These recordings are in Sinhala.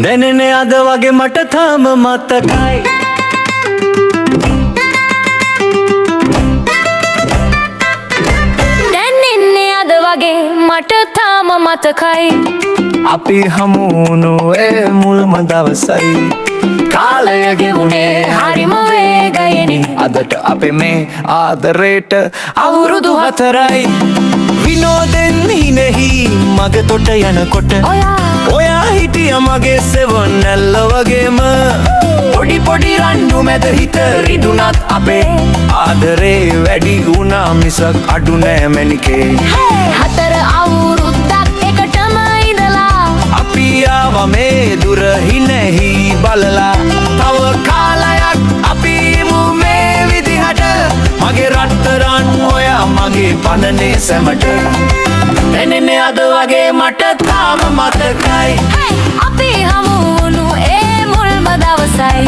දැනෙන්නේ අද වගේ මට තාම මතකයි. දැනෙන්නේ අද වගේ මට තාම මතකයි. අපි හමු වුණු ඒ මුල්ම දවසයි. කාලය ගෙවුනේ හරිම වේගයෙනි. අදට අපේ මේ ආදරේට අවුරුදු 4යි. විනෝදෙන් හිනෙහි මගේ තොට යනකොට ඔයා හිටිය මගේ සෙවන්නැල්ල වගේම. පොඩි පොඩි රණ්ඩු මැද හිත රිදුනත් අපේ ආදරේ වැඩි වුණා මිසක් අඩු නෑ මැනිකේ. 4 අවුරුද්දක් එකටම ඉඳලා අපි ආවා මේ දුර හිනෙහි බලලා. තව කාලයක් අපි ඉමු මේ විදිහට. මගේ රත්තරන් ඔයා මගේ පනනේ සැමට. දැනෙන්නේ අද වගේ මට තාම මතකයි. අපි හමු වුණු ඒ මුල්ම දවසයි.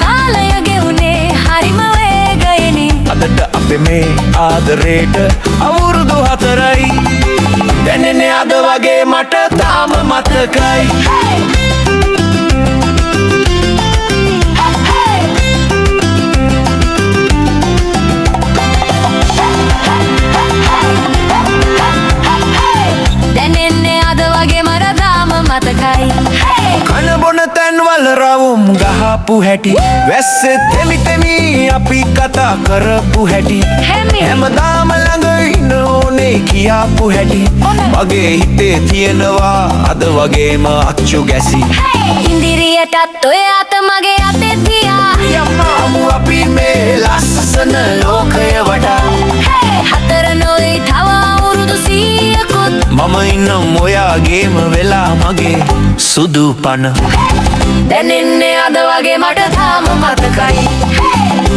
කාලය ගෙවුනේ හරිම වේගයෙනි. අදට අපේ මේ ආදරේට අවුරුදු 4යි. දැනෙන්නේ අද වගේ මට තාම මතකයි. දැනෙන්නේ අද වගේ මට තාම මතකයි. කන බොන තැන්වල රවුම් ගහපු හැටි. වැස්සේ තෙමි තෙමි අපි කතා කරපු හැටි. හැමදාම ළඟ ඉන්න ඕනේ කියාපු හැටි. මගේ හිතේ තියෙනවා අද වගේම අච්චු ගැසි. ඉන්දිරියටත් ඔය අත මගේ අතේ තියා යම්මාමු අපි මේ ලස්සන ලෝකය වටා. 4 නොයි තව අවුරුදු 100කුත් මම ඉන්නම් ඔයාගේම වෙලා මගේ සුදු පන. දැනෙන්නේ අද වගේ මට තාම මතකයි.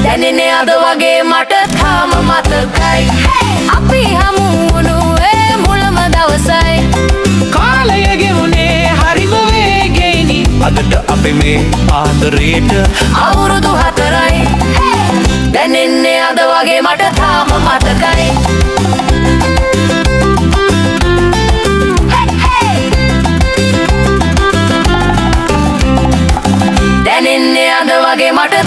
දැනෙන්නේ අද වගේ මට තාම මතකයි. අපි හමු වුණු ඒ මුලම දවසයි. කාලය ගෙවුනේ හරිම වේගෙනි. අදට අපේ මේ ආදරේට අවුරුදු 4යි. දැනෙන්නේ අද වගේ මට තාම මතකයි. දැනෙන්නේ අද වගේ මට